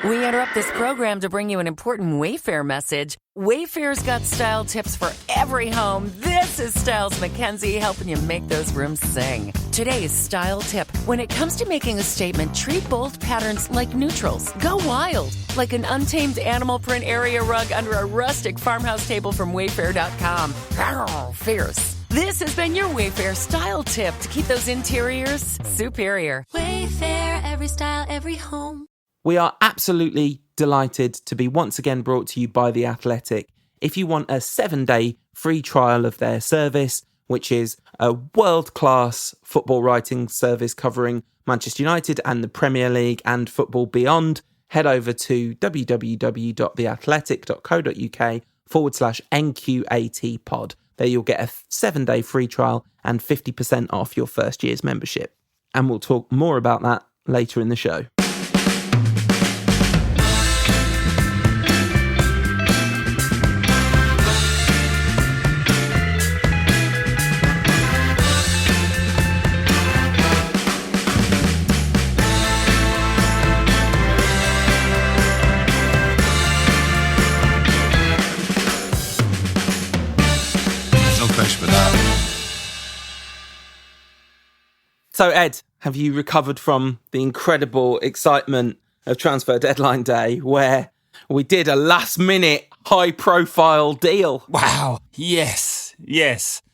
We interrupt this program to bring you an important Wayfair message. Wayfair's got style tips for every home. This is Styles Mackenzie helping you make those rooms sing. Today's style tip. When it comes to making a statement, treat bold patterns like neutrals. Go wild, like an untamed animal print area rug under a rustic farmhouse table from Wayfair.com. Arr, fierce. This has been your Wayfair style tip to keep those interiors superior. Wayfair, every style, every home. We are absolutely delighted to be once again brought to you by The Athletic. If you want a 7-day free trial of their service, which is a world-class football writing service covering Manchester United and the Premier League and football beyond, head over to www.theathletic.co.uk/NQAT pod. There you'll get a 7-day free trial and 50% off your first year's membership. And we'll talk more about that later in the show. So, Ed, have you recovered from the incredible excitement of transfer deadline day where we did a last-minute, high-profile deal? Wow. Yes.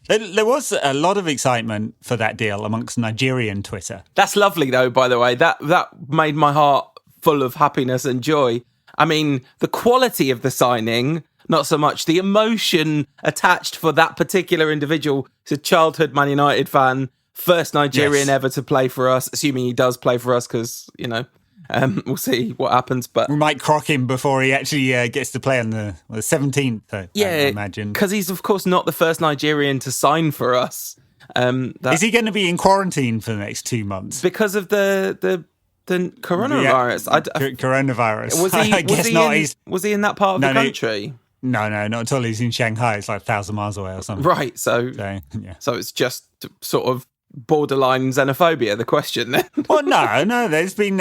There was a lot of excitement for that deal amongst Nigerian Twitter. That's lovely, though, by the way. That made my heart full of happiness and joy. I mean, the quality of the signing, not so much the emotion attached for that particular individual. He's a childhood Man United fan. First Nigerian ever to play for us, assuming he does play for us, because, we'll see what happens. But we might crock him before he actually gets to play on the 17th, I imagine. Because he's, of course, not the first Nigerian to sign for us. Is he going to be in quarantine for the next 2 months? Because of the coronavirus. Coronavirus. I guess not. Was he in that part of the country? No, not at all. He's in Shanghai. It's like 1,000 miles away or something. Right, so it's just sort of borderline xenophobia, the question then. Well, no, there's been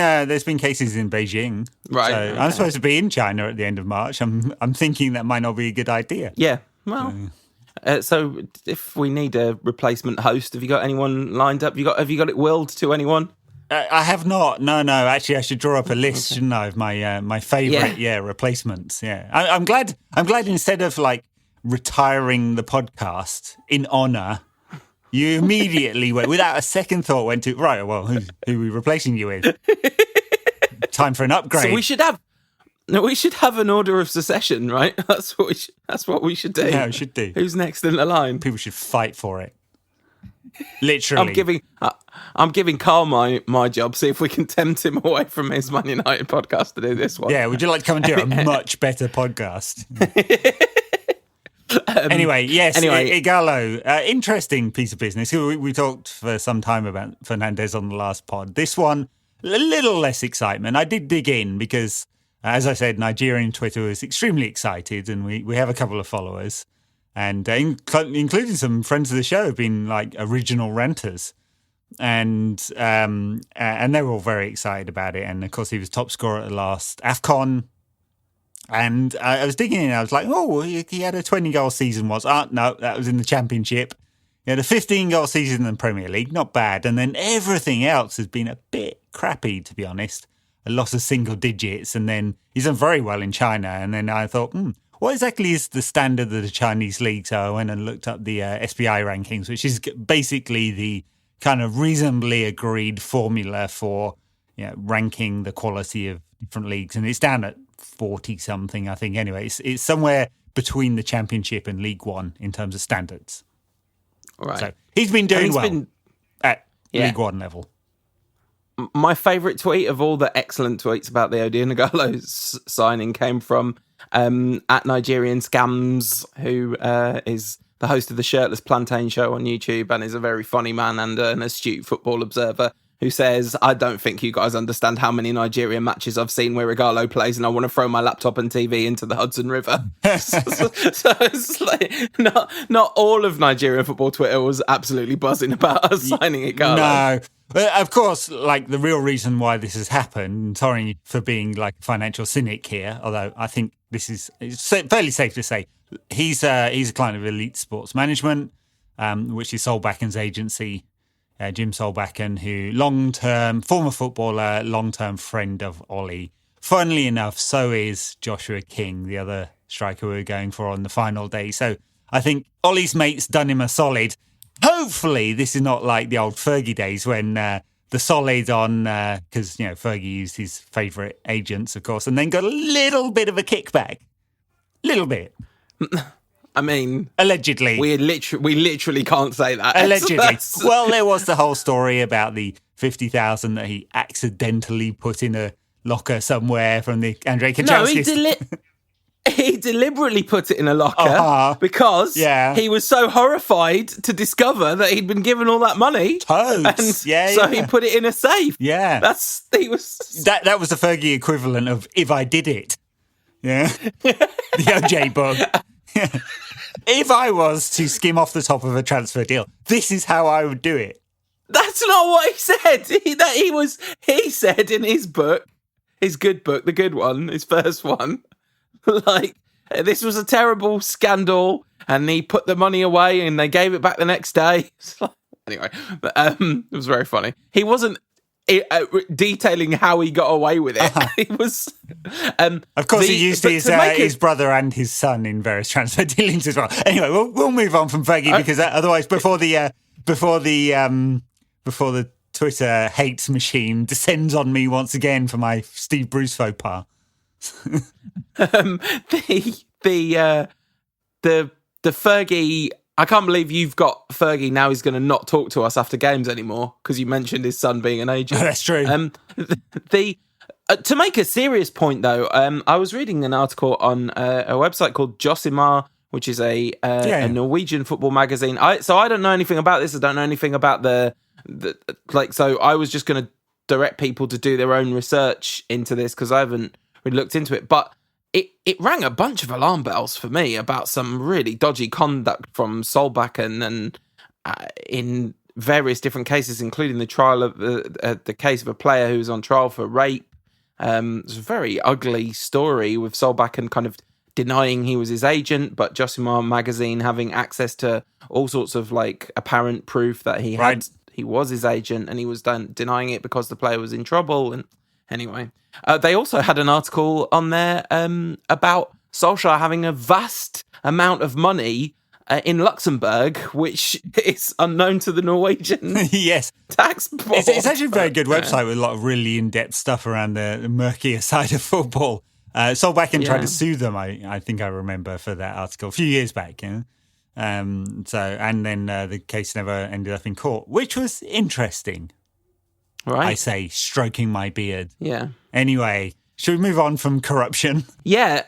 cases in Beijing. Right. So okay. I'm supposed to be in China at the end of March. I'm thinking that might not be a good idea. Yeah. Well, so if we need a replacement host, have you got anyone lined up? Have you got it willed to anyone? I have not. No. Actually, I should draw up a list, shouldn't I, of my favourite replacements. Yeah. I'm glad instead of like retiring the podcast in honour, you immediately went, without a second thought, went to, right, well, who are we replacing you with? Time for an upgrade. So we should have an order of succession, right? That's what we should do. Yeah, we should do. Who's next in the line? People should fight for it. Literally. I'm giving Carl my job, see if we can tempt him away from his Man United podcast to do this one. Yeah, would you like to come and do a much better podcast? Anyway, Ighalo, interesting piece of business. We talked for some time about Fernandes on the last pod. This one, a little less excitement. I did dig in because, as I said, Nigerian Twitter was extremely excited, and we have a couple of followers, and including some friends of the show have been like original renters, and they were all very excited about it. And of course, he was top scorer at the last AFCON. And I was digging in, I was like, he had a 20-goal season once. No, that was in the Championship. He had a 15-goal season in the Premier League, not bad. And then everything else has been a bit crappy, to be honest. A loss of single digits, and then he's done very well in China. And then I thought, what exactly is the standard of the Chinese league? So I went and looked up the SBI rankings, which is basically the kind of reasonably agreed formula for ranking the quality of different leagues. And it's down at 40-something, I think. Anyway, it's somewhere between the Championship and League One in terms of standards. All right. So he's been doing well at League One level. My favourite tweet of all the excellent tweets about the Odion Ighalo signing came from at Nigerian Scams, who is the host of the Shirtless Plantain Show on YouTube and is a very funny man and an astute football observer, who says, I don't think you guys understand how many Nigerian matches I've seen where Ighalo plays and I want to throw my laptop and TV into the Hudson River. so it's like, not all of Nigerian football Twitter was absolutely buzzing about us signing Ighalo. No. But of course, like the real reason why this has happened, sorry for being like a financial cynic here, although I think it's fairly safe to say, he's a client of Elite Sports Management, which is Solbacken's agency. Jim Solbakken, who former footballer, long-term friend of Ollie. Funnily enough, so is Joshua King, the other striker we were going for on the final day. So I think Ollie's mate's done him a solid. Hopefully this is not like the old Fergie days when the solid on, because, Fergie used his favourite agents, of course, and then got a little bit of a kickback. Little bit. I mean, allegedly, we literally can't say that. Allegedly, well, there was the whole story about the 50,000 that he accidentally put in a locker somewhere from the Andrei Kanchelskis. No, he deliberately put it in a locker because he was so horrified to discover that he'd been given all that money. Toads. So he put it in a safe. Yeah, that was the Fergie equivalent of "If I Did It." Yeah, the OJ book. If I was to skim off the top of a transfer deal, this is how I would do it. That's not what he said. He said in his book, his good book, the good one, his first one, like, this was a terrible scandal, and he put the money away, and they gave it back the next day. Anyway, but, it was very funny. He wasn't detailing how he got away with it. He was, of course, he used his brother and his son in various transfer dealings as well. Anyway, we'll move on from Fergie because otherwise, before the Twitter hate machine descends on me once again for my Steve Bruce faux pas. The Fergie. I can't believe you've got Fergie now. He's going to not talk to us after games anymore because you mentioned his son being an agent. That's true. To make a serious point, though, I was reading an article on a website called Josimar, which is a Norwegian football magazine. So I don't know anything about this. I don't know anything about so I was just going to direct people to do their own research into this because I haven't really looked into it. But it rang a bunch of alarm bells for me about some really dodgy conduct from Solbakken and in various different cases, including the trial of the case of a player who was on trial for rape. It's a very ugly story with Solbakken kind of denying he was his agent, but Josimar magazine having access to all sorts of like apparent proof that he was his agent, and he was denying it because the player was in trouble. And anyway, they also had an article on there about Solskjaer having a vast amount of money in Luxembourg, which is unknown to the Norwegian tax board. It's actually a very good website with a lot of really in-depth stuff around the murkier side of football. Solbakken tried to sue them, I think I remember, for that article a few years back. And then the case never ended up in court, which was interesting. Right. I say, stroking my beard. Yeah. Anyway, should we move on from corruption? Yeah.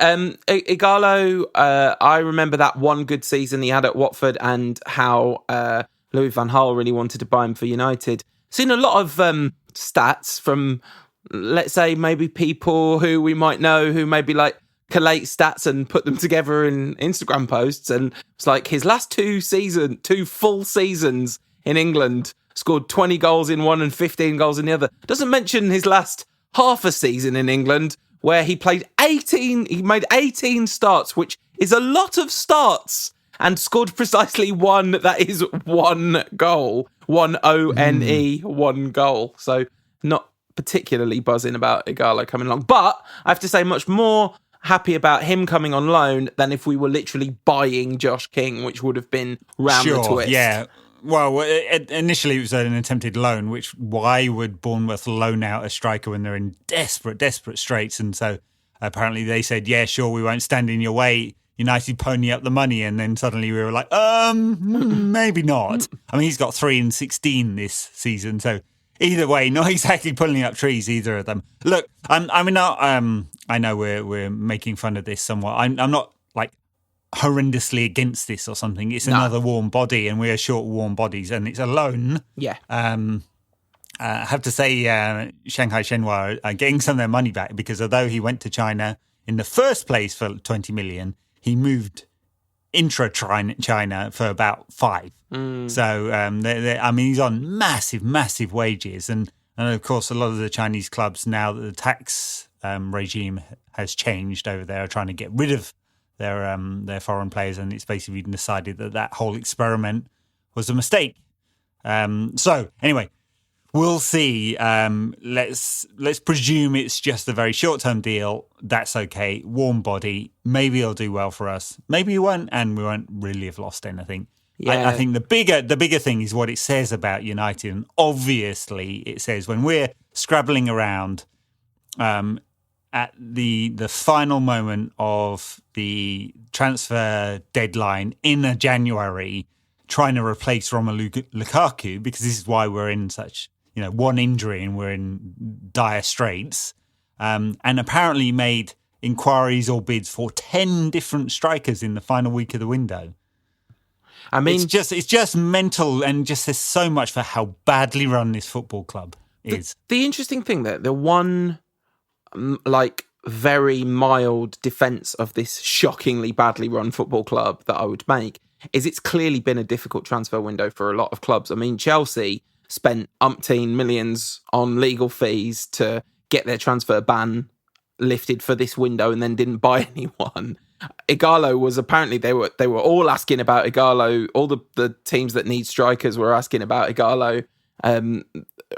Ighalo, I remember that one good season he had at Watford and how Louis van Gaal really wanted to buy him for United. Seen a lot of stats from, let's say, maybe people who we might know who maybe like collate stats and put them together in Instagram posts. And it's like his last two full seasons in England, scored 20 goals in one and 15 goals in the other. Doesn't mention his last half a season in England where he made 18 starts, which is a lot of starts, and scored precisely one. That is one goal. One goal. So not particularly buzzing about Ighalo coming along. But I have to say much more happy about him coming on loan than if we were literally buying Josh King, which would have been round the twist. Yeah. Well, initially it was an attempted loan, why would Bournemouth loan out a striker when they're in desperate straits? And so apparently they said, yeah, sure, we won't stand in your way. United pony up the money, and then suddenly we were like, maybe not. I mean, he's got 3 and 16 this season, so either way, not exactly pulling up trees, either of them. Look, I know we're making fun of this somewhat. I'm not like horrendously against this or something. It's another warm body, and we are short warm bodies, and it's a loan. Yeah. I have to say, Shanghai Shenhua are getting some of their money back because although he went to China in the first place for 20 million, he moved intra-China for about 5. So, I mean, he's on massive wages. And of course, a lot of the Chinese clubs, now that the tax regime has changed over there, are trying to get rid of their foreign players. And it's basically been decided that whole experiment was a mistake. So, anyway, we'll see. Let's presume it's just a very short-term deal. That's okay. Warm body. Maybe he'll do well for us. Maybe he won't, and we won't really have lost anything. Yeah. I think the bigger thing is what it says about United. And obviously, it says when we're scrabbling around at the final moment of the transfer deadline in January, trying to replace Romelu Lukaku, because this is why we're in such, one injury and we're in dire straits, and apparently made inquiries or bids for 10 different strikers in the final week of the window. I mean, it's just mental, and just says so much for how badly run this football club is. The interesting thing that the one, very mild defence of this shockingly badly run football club that I would make is it's clearly been a difficult transfer window for a lot of clubs. I mean, Chelsea spent umpteen millions on legal fees to get their transfer ban lifted for this window and then didn't buy anyone. Ighalo was apparently, they were all asking about Ighalo. All the teams that need strikers were asking about Ighalo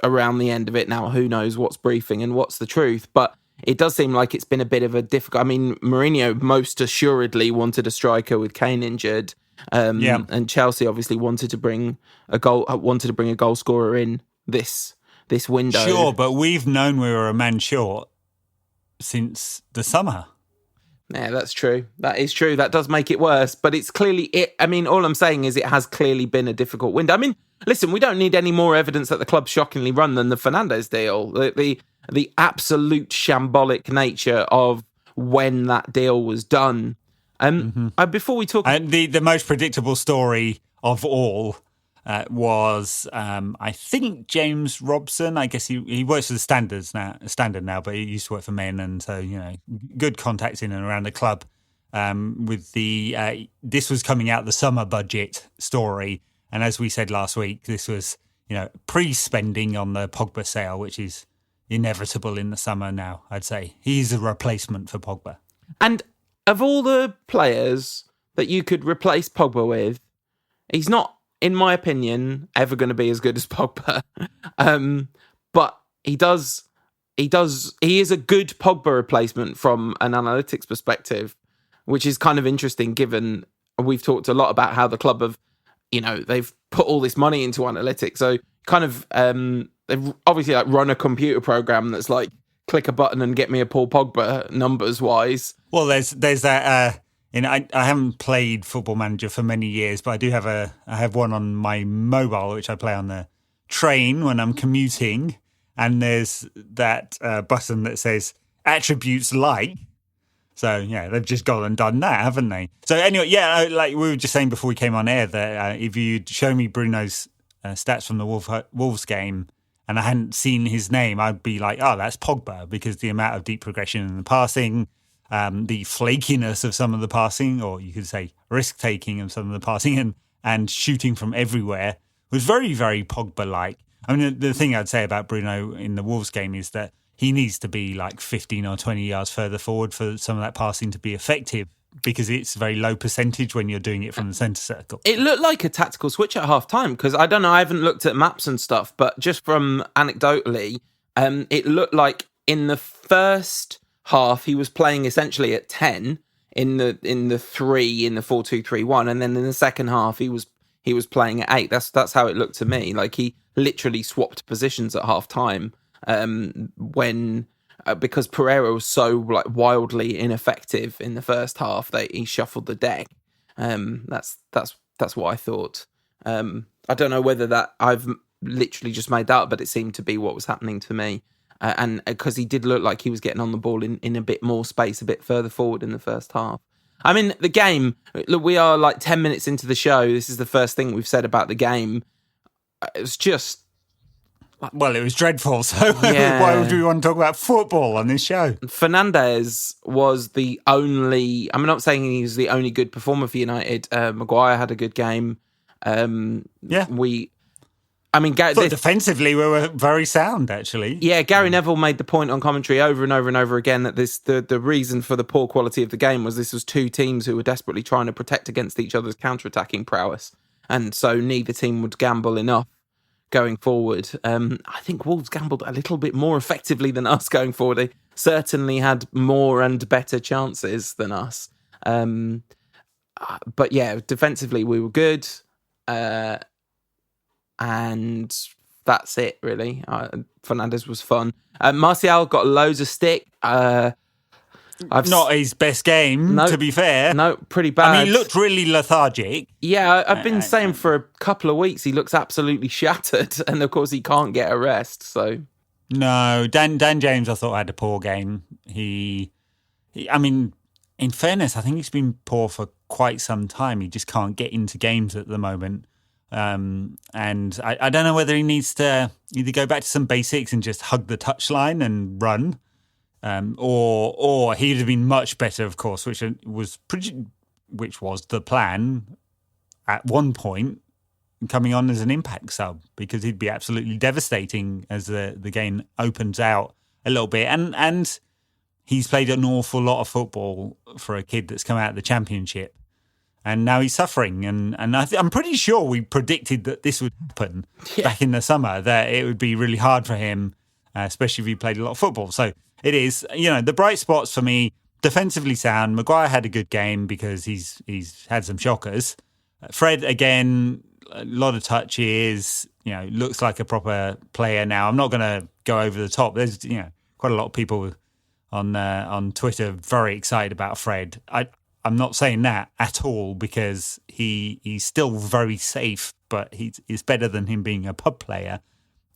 around the end of it. Now, who knows what's briefing and what's the truth, but it does seem like it's been a bit of a difficult... I mean, Mourinho most assuredly wanted a striker with Kane injured. And Chelsea obviously wanted to bring a goal scorer in this window. Sure, but we've known we were a man short since the summer. Yeah, that's true. That is true. That does make it worse, but it's clearly I mean, all I'm saying is it has clearly been a difficult window. I mean, listen, we don't need any more evidence that the club's shockingly run than the Fernandes deal. The absolute shambolic nature of when that deal was done. Before we talk... the most predictable story of all was, I think, James Robson. I guess he works for the Standard now, but he used to work for Men, and so, good contacts in and around the club. With this was coming out the summer budget story, and as we said last week, this was, pre-spending on the Pogba sale, which is inevitable in the summer now, I'd say. He's a replacement for Pogba. And of all the players that you could replace Pogba with, he's not, in my opinion, ever going to be as good as Pogba. But he is a good Pogba replacement from an analytics perspective, which is kind of interesting given we've talked a lot about how the club have, they've put all this money into analytics. So kind of, they've obviously run a computer program that's like, click a button and get me a Paul Pogba numbers wise. Well, there's that. I haven't played Football Manager for many years, but I have one on my mobile, which I play on the train when I'm commuting. And there's that button that says attributes like. So yeah, they've just gone and done that, haven't they? So anyway, yeah, like we were just saying before we came on air that if you'd show me Bruno's stats from the Wolves game, and I hadn't seen his name, I'd be like, oh, that's Pogba, because the amount of deep progression in the passing, the flakiness of some of the passing, or you could say risk-taking of some of the passing, and shooting from everywhere was very, very Pogba-like. I mean, the thing I'd say about Bruno in the Wolves game is that he needs to be like 15 or 20 yards further forward for some of that passing to be effective, because it's very low percentage when you're doing it from the centre circle. It looked like a tactical switch at half time, because I don't know, I haven't looked at maps and stuff, but just from anecdotally, it looked like in the first half he was playing essentially at 10 in the 4-2-3-1, and then in the second half he was playing at 8. That's how it looked to me. Like he literally swapped positions at half time because Pereira was so wildly ineffective in the first half that he shuffled the deck. That's what I thought. I don't know whether that I've literally just made that up, but it seemed to be what was happening to me. And because he did look like he was getting on the ball in a bit more space, a bit further forward in the first half. I mean, the game, look, we are like 10 minutes into the show. This is the first thing we've said about the game. It's just Well, it was dreadful, so Yeah. why would we want to talk about football on this show? Fernandes was the only... I'm not saying he was the only good performer for United. Maguire had a good game. Defensively, we were very sound, actually. Yeah, Gary Neville made the point on commentary over and over and over again that the reason for the poor quality of the game was this was two teams who were desperately trying to protect against each other's counter-attacking prowess. And so neither team would gamble enough going forward. I think Wolves gambled a little bit more effectively than us going forward. They certainly had more and better chances than us. But yeah, defensively we were good. And that's it, really. Fernandes was fun. Martial got loads of stick. Not his best game, to be fair. No, pretty bad. I mean, he looked really lethargic. Yeah, I've been saying for a couple of weeks he looks absolutely shattered. And of course he can't get a rest, so... No, Dan James I thought had a poor game. I mean, in fairness, I think he's been poor for quite some time. He just can't get into games at the moment. And I don't know whether he needs to either go back to some basics and just hug the touchline and run, or he'd have been much better, of course, which was the plan at one point, coming on as an impact sub, because he'd be absolutely devastating as the game opens out a little bit. And he's played an awful lot of football for a kid that's come out of the Championship. And now he's suffering. And I'm pretty sure we predicted that this would happen back in the summer, that it would be really hard for him, especially if he played a lot of football. So it is, the bright spots for me, defensively sound. Maguire had a good game because he's had some shockers. Fred, again, a lot of touches, looks like a proper player now. I'm not going to go over the top. There's, quite a lot of people on Twitter very excited about Fred. I'm not saying that at all, because he's still very safe, but he's better than him being a pub player.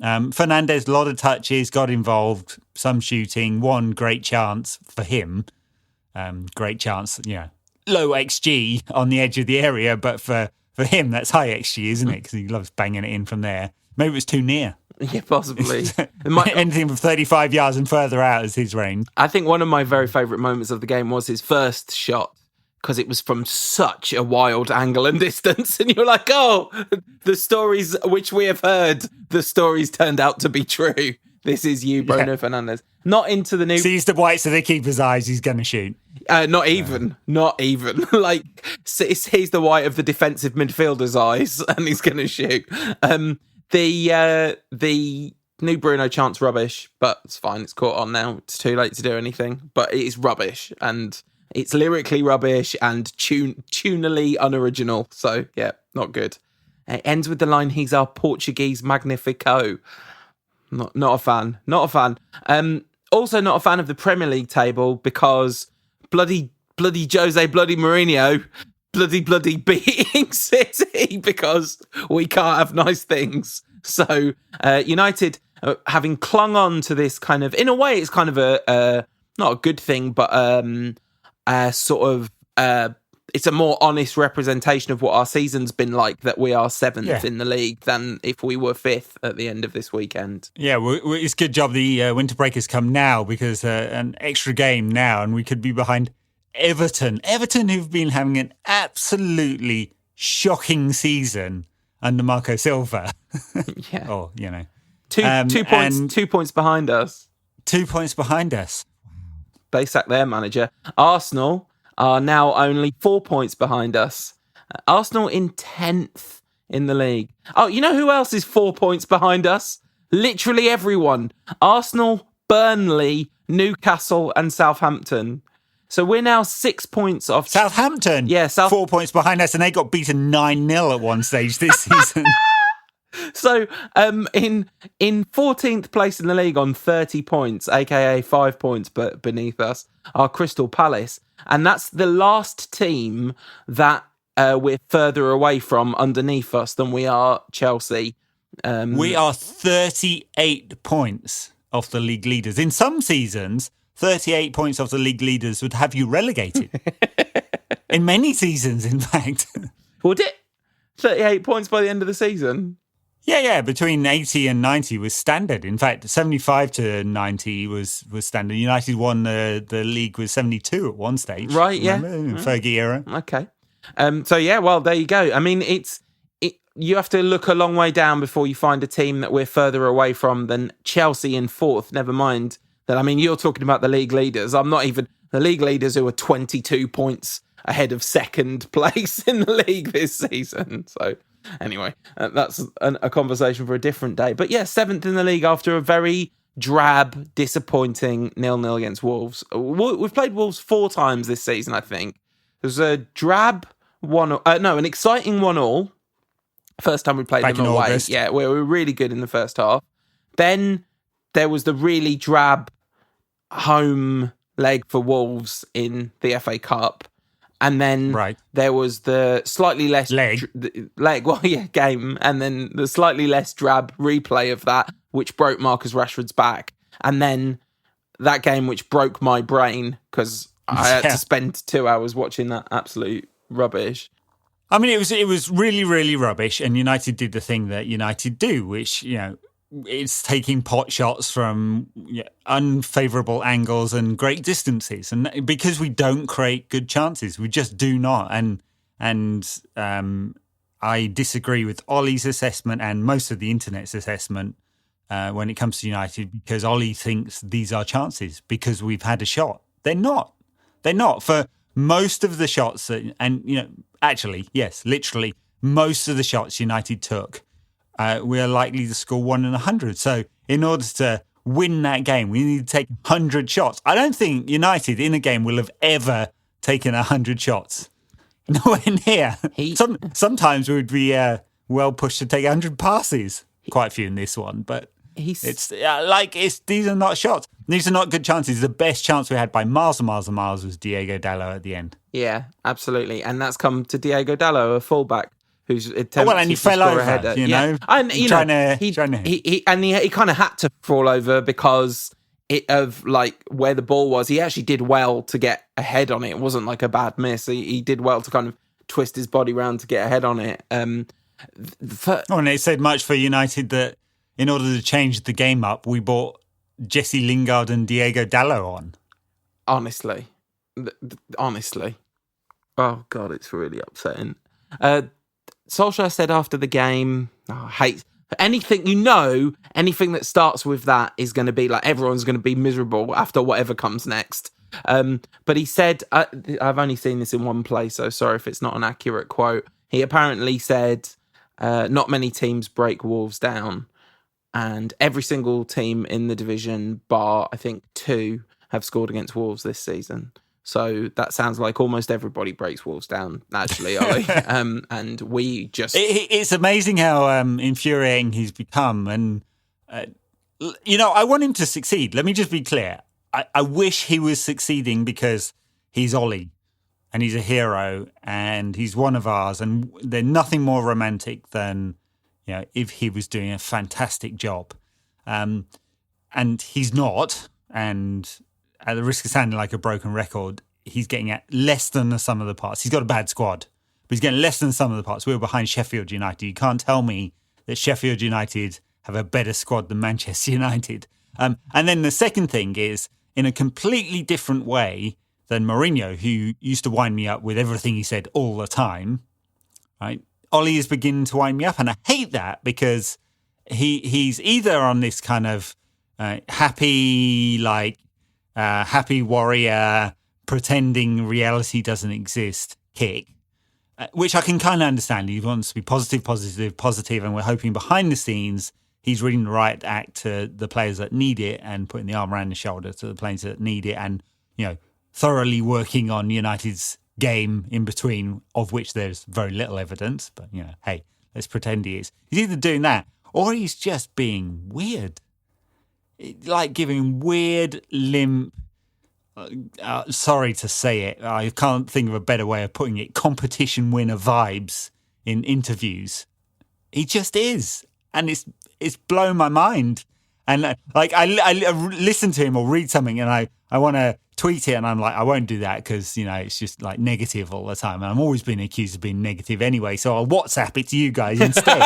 Fernandes, a lot of touches, got involved, some shooting, one great chance for him. Great chance, low XG on the edge of the area, but for him, that's high XG, isn't it? Because he loves banging it in from there. Maybe it was too near. Yeah, possibly. Anything from 35 yards and further out is his range. I think one of my very favourite moments of the game was his first shot, because it was from such a wild angle and distance. And you're like, oh, the stories which we have heard, the stories turned out to be true. This is you, Bruno Fernandes. Not into the new... Sees the whites of the keeper's eyes, he's going to shoot. Not even. Like, he's the white of the defensive midfielder's eyes, and he's going to shoot. The new Bruno chant's rubbish, but it's fine. It's caught on now. It's too late to do anything. But it is rubbish, and... it's lyrically rubbish and tunally unoriginal. So, yeah, not good. It ends with the line, he's our Portuguese Magnifico. Not a fan. Also not a fan of the Premier League table, because bloody Jose, bloody Mourinho, bloody beating City, because we can't have nice things. So, United, having clung on to this kind of... in a way, it's kind of a not a good thing, but... it's a more honest representation of what our season's been like, that we are 7th in the league than if we were 5th at the end of this weekend. Yeah, it's a good job the winter break has come now, because an extra game now and we could be behind Everton. Everton, who've been having an absolutely shocking season under Marco Silva. Yeah. Or, 2 points behind us. 2 points behind us. They sacked their manager. Arsenal are now only 4 points behind us. Arsenal in 10th in the league. Oh, you know who else is 4 points behind us? Literally everyone. Arsenal, Burnley, Newcastle and Southampton. So we're now 6 points off. Southampton? Yeah, 4 points behind us, and they got beaten 9-0 at one stage this season. So, in 14th place in the league on 30 points, aka 5 points but beneath us, are Crystal Palace. And that's the last team that we're further away from underneath us than we are Chelsea. We are 38 points off the league leaders. In some seasons, 38 points off the league leaders would have you relegated. In many seasons, in fact. Would it? 38 points by the end of the season? Yeah. Between 80 and 90 was standard. In fact, 75 to 90 was standard. United won the league with 72 at one stage. Right, remember? Fergie era. Okay. Well, there you go. I mean, you have to look a long way down before you find a team that we're further away from than Chelsea in fourth. Never mind that. I mean, you're talking about the league leaders. I'm not even the league leaders who are 22 points ahead of second place in the league this season. So anyway, that's a conversation for a different day. But yeah, seventh in the league after a very drab, disappointing 0-0 against Wolves. We've played Wolves 4 times this season, I think. There's a drab an exciting 1-1. First time we played back them away. August. Yeah, we were really good in the first half. Then there was the really drab home leg for Wolves in the FA Cup. And then there was the slightly less... game. And then the slightly less drab replay of that, which broke Marcus Rashford's back. And then that game which broke my brain because I had to spend 2 hours watching that absolute rubbish. I mean, it was really, really rubbish, and United did the thing that United do, which, it's taking pot shots from unfavourable angles and great distances. And because we don't create good chances, we just do not. And I disagree with Ollie's assessment and most of the internet's assessment when it comes to United, because Ollie thinks these are chances because we've had a shot. They're not. They're not. For most of the shots, actually, yes, literally, most of the shots United took, we are likely to score 1 in 100. So in order to win that game, we need to take 100 shots. I don't think United in a game will have ever taken 100 shots. Nowhere near. Sometimes we would be well pushed to take 100 passes. Quite a few in this one, but these are not shots. These are not good chances. The best chance we had by miles and miles and miles was Diego Dallo at the end. Yeah, absolutely. And that's come to Diego Dallo, a fullback who's attempted and he fell over, header. you know. And he kind of had to fall over because of where the ball was. He actually did well to get ahead on it. It wasn't like a bad miss. He did well to kind of twist his body around to get ahead on it. And it said much for United that in order to change the game up, we brought Jesse Lingard and Diego Dallo on. Honestly. Oh, God, it's really upsetting. Solskjaer said after the game, I hate anything, anything that starts with that is going to be like everyone's going to be miserable after whatever comes next. But he said, I've only seen this in one place, so sorry if it's not an accurate quote. He apparently said, not many teams break Wolves down. And every single team in the division, bar, I think, 2, have scored against Wolves this season. So that sounds like almost everybody breaks Wolves down, actually, Ollie. And we just... It's amazing how infuriating he's become. And, I want him to succeed. Let me just be clear. I wish he was succeeding because he's Ollie and he's a hero and he's one of ours. And there's nothing more romantic than... if he was doing a fantastic job. And he's not, and at the risk of sounding like a broken record, he's getting at less than the sum of the parts. He's got a bad squad, but he's getting less than the sum of the parts. We were behind Sheffield United. You can't tell me that Sheffield United have a better squad than Manchester United. And then the second thing is, in a completely different way than Mourinho, who used to wind me up with everything he said all the time, right? Ollie is beginning to wind me up, and I hate that because he's either on this kind of happy warrior, pretending reality doesn't exist kick, which I can kind of understand. He wants to be positive, and we're hoping behind the scenes he's reading the right act to the players that need it and putting the arm around the shoulder to the players that need it, and thoroughly working on United's game in between, of which there's very little evidence, but hey, let's pretend he is. He's either doing that or he's just being weird, like giving weird, limp, sorry to say it, I can't think of a better way of putting it, competition winner vibes in interviews. He just is, and it's blown my mind. And I listen to him or read something and I want to tweet it, and I'm like, I won't do that because, it's just like negative all the time. And I'm always being accused of being negative anyway. So I'll WhatsApp it to you guys instead.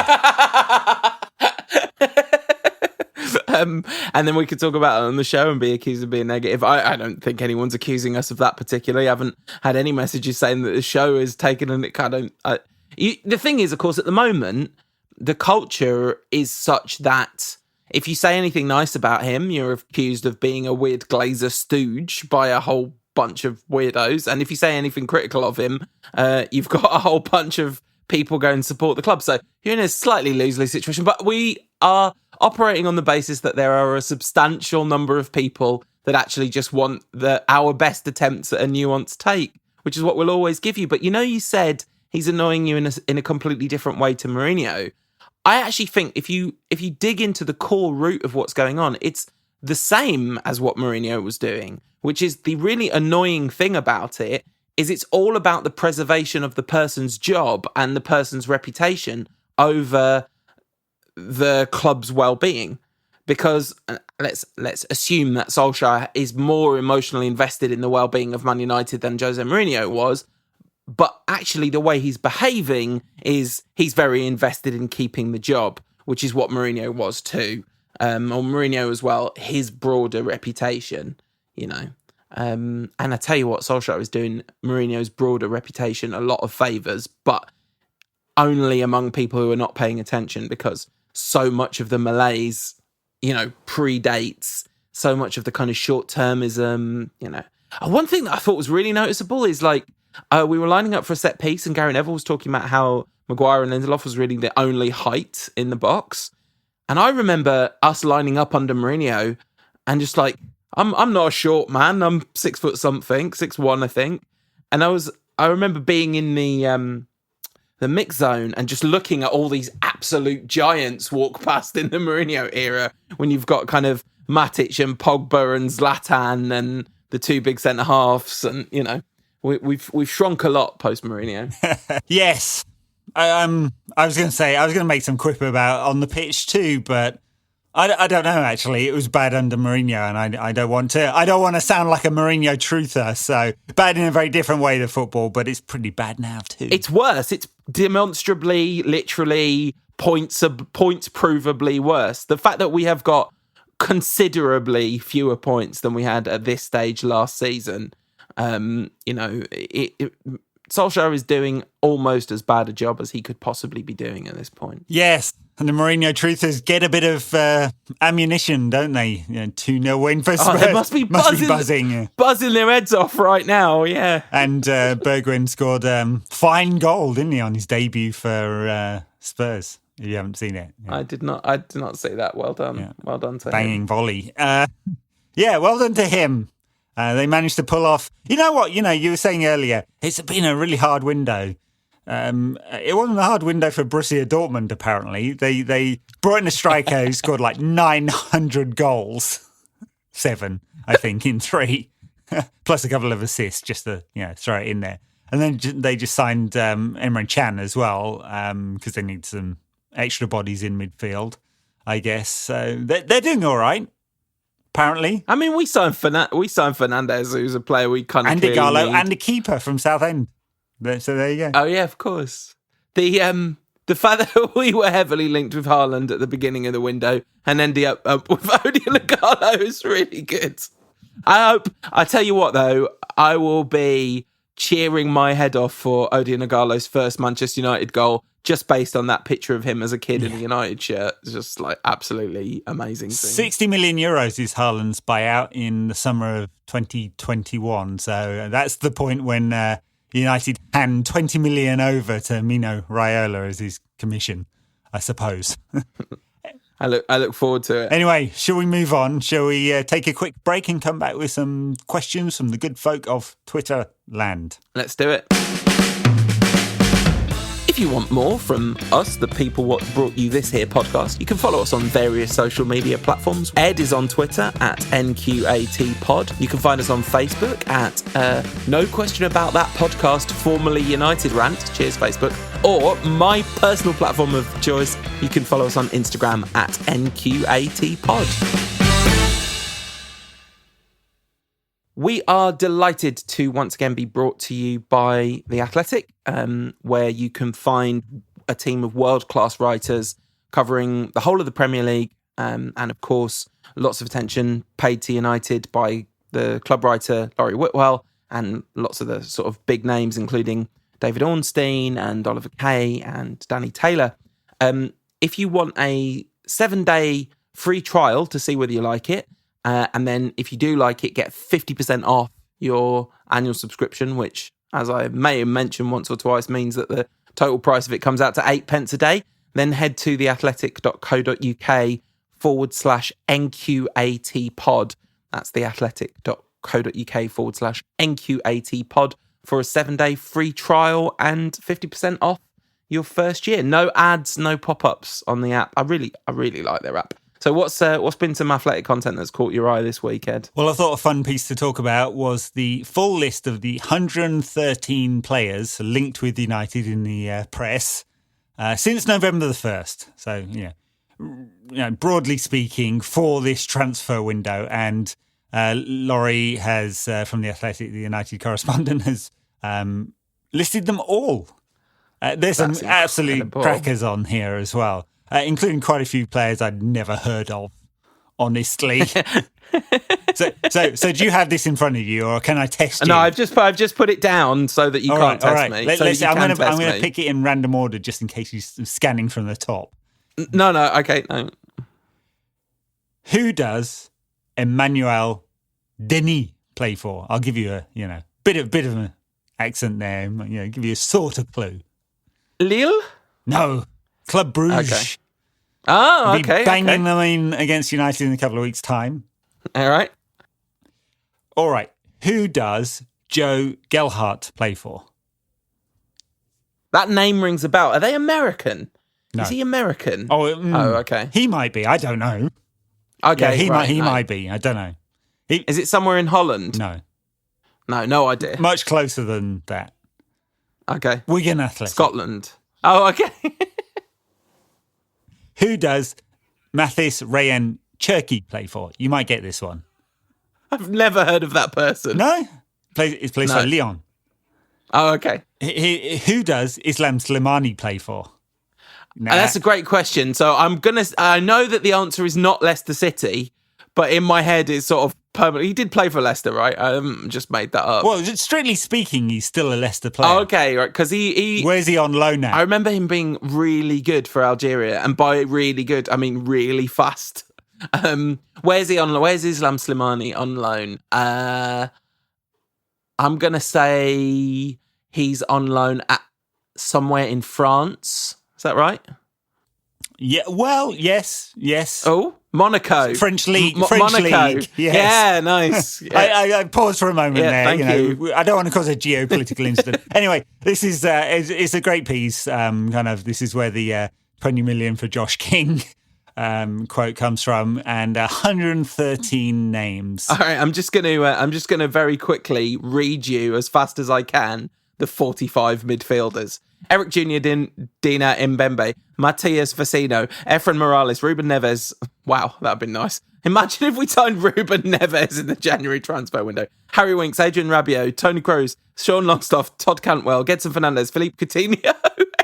And then we could talk about it on the show and be accused of being negative. I don't think anyone's accusing us of that particularly. I haven't had any messages saying that the show is taken and the thing is, of course, at the moment, the culture is such that if you say anything nice about him, you're accused of being a weird Glazer stooge by a whole bunch of weirdos. And if you say anything critical of him, you've got a whole bunch of people go and support the club. So you're in a slightly lose-lose situation. But we are operating on the basis that there are a substantial number of people that actually just want our best attempts at a nuanced take, which is what we'll always give you. But you said he's annoying you in a completely different way to Mourinho. I actually think if you dig into the core root of what's going on, it's the same as what Mourinho was doing, which is the really annoying thing about it is it's all about the preservation of the person's job and the person's reputation over the club's well-being. Because let's assume that Solskjaer is more emotionally invested in the well-being of Man United than Jose Mourinho was. But actually the way he's behaving is he's very invested in keeping the job, which is what Mourinho was too. Or Mourinho as well, his broader reputation, And I tell you what, Solskjaer is doing Mourinho's broader reputation a lot of favours, but only among people who are not paying attention, because so much of the malaise, predates so much of the kind of short-termism, One thing that I thought was really noticeable is we were lining up for a set piece and Gary Neville was talking about how Maguire and Lindelof was really the only height in the box. And I remember us lining up under Mourinho and just I'm not a short man. I'm 6 foot something, 6'1", I think. And I remember being in the mix zone and just looking at all these absolute giants walk past in the Mourinho era, when you've got kind of Matic and Pogba and Zlatan and the two big centre halves, and we've shrunk a lot post Mourinho. Yes. I was going to make some quip about on the pitch too, but I don't know, actually. It was bad under Mourinho, and I don't want to sound like a Mourinho truther. So bad in a very different way to football, but it's pretty bad now too. It's worse. It's demonstrably, literally, points provably worse. The fact that we have got considerably fewer points than we had at this stage last season, Solskjaer is doing almost as bad a job as he could possibly be doing at this point. Yes. And the Mourinho truthers get a bit of ammunition, don't they? 2-0 win for Spurs. They must be buzzing their heads off right now, yeah. And Bergwijn scored fine goal, didn't he, on his debut for Spurs? If you haven't seen it. Yeah. I did not see that. Well done. Yeah. Well done to him. Banging volley. Well done to him. They managed to pull off. You know what? You were saying earlier, it's been a really hard window. It wasn't a hard window for Borussia Dortmund, apparently. They brought in a striker who scored 900 goals. 7, I think, in 3. Plus a couple of assists, just to throw it in there. And then they just signed Emre Can as well, because they need some extra bodies in midfield, I guess. So they're doing all right. Apparently. I mean, we signed Fernandes, who's a player we kind of and Ighalo and a keeper from Southend. So there you go. Oh yeah, of course. The fact that we were heavily linked with Haaland at the beginning of the window and ended up with Odion Ighalo is really good. I tell you what though, I will be cheering my head off for Odion Ighalo's first Manchester United goal, just based on that picture of him as a kid in a United shirt. It's just absolutely amazing thing. 60 million euros is Haaland's buyout in the summer of 2021. So that's the point when United hand 20 million over to Mino Raiola as his commission, I suppose. I look forward to it. Anyway, shall we move on? Shall we take a quick break and come back with some questions from the good folk of Twitter land? Let's do it. If you want more from us, the people what brought you this here podcast, you can follow us on various social media platforms. Ed is on Twitter at NQATpod. You can find us on Facebook at No Question About That Podcast, formerly United Rant. Cheers, Facebook. Or my personal platform of choice, you can follow us on Instagram at NQATpod. We are delighted to once again be brought to you by The Athletic, where you can find a team of world-class writers covering the whole of the Premier League, and of course, lots of attention paid to United by the club writer Laurie Whitwell, and lots of the sort of big names, including David Ornstein and Oliver Kay and Danny Taylor. If you want a 7-day free trial to see whether you like it, and then if you do like it, get 50% off your annual subscription, which, as I may have mentioned once or twice, means that the total price of it comes out to 8 pence a day, then head to theathletic.co.uk/NQAT pod. That's theathletic.co.uk/NQAT pod for a 7-day free trial and 50% off your first year. No ads, no pop-ups on the app. I really like their app. So what's been some athletic content that's caught your eye this week, Ed? Well, I thought a fun piece to talk about was the full list of the 113 players linked with United in the press since November the 1st. So, broadly speaking, for this transfer window. And Laurie has, from The Athletic, the United correspondent, has listed them all. There's some absolute crackers on here as well. Including quite a few players I'd never heard of, honestly. So do you have this in front of you, or can I test you? No, I've just put it down so that you can't test me. I'm going to pick it in random order just in case you're scanning from the top. No, okay, no. Who does Emmanuel Denis play for? I'll give you a bit of an accent there. Give you a sort of clue. Lille? No. Club Bruges. Okay. Oh, okay. Be banging them in against United in a couple of weeks' time. All right. Who does Joe Gelhardt play for? That name rings a bell. Are they American? No. Is he American? Oh, okay. He might be. I don't know. Okay, he might be. I don't know. Is it somewhere in Holland? No. No idea. Much closer than that. Okay. Wigan Athletic. Scotland. Oh, okay. Who does Mathis Rayan Cherki play for? You might get this one. I've never heard of that person. No? He plays for Lyon. Oh, okay. Who does Islam Slimani play for? Nah. That's a great question. So I know that the answer is not Leicester City, but in my head it's sort of permanent. He did play for Leicester, right? I just made that up. Well, strictly speaking, he's still a Leicester player. Oh, okay, right. Because he where's he on loan now? I remember him being really good for Algeria, and by really good, I mean really fast. Where's Islam Slimani on loan? I'm gonna say he's on loan at somewhere in France. Is that right? Yeah. Well, yes. Oh, Monaco, French league. Monaco. League. Yes. Yeah, nice. Yeah. I paused for a moment there. Thank you. I don't want to cause a geopolitical incident. Anyway, this is it's a great piece. This is where the 20 million for Josh King quote comes from, and 113 names. All right, I'm just gonna very quickly read you as fast as I can the 45 midfielders. Eric Jr., Dina Mbembe, Matias Vecino, Efren Morales, Ruben Neves. Wow, that would be nice. Imagine if we signed Ruben Neves in the January transfer window. Harry Winks, Adrian Rabiot, Tony Kroos, Sean Longstaff, Todd Cantwell, Gedson Fernandes, Philippe Coutinho,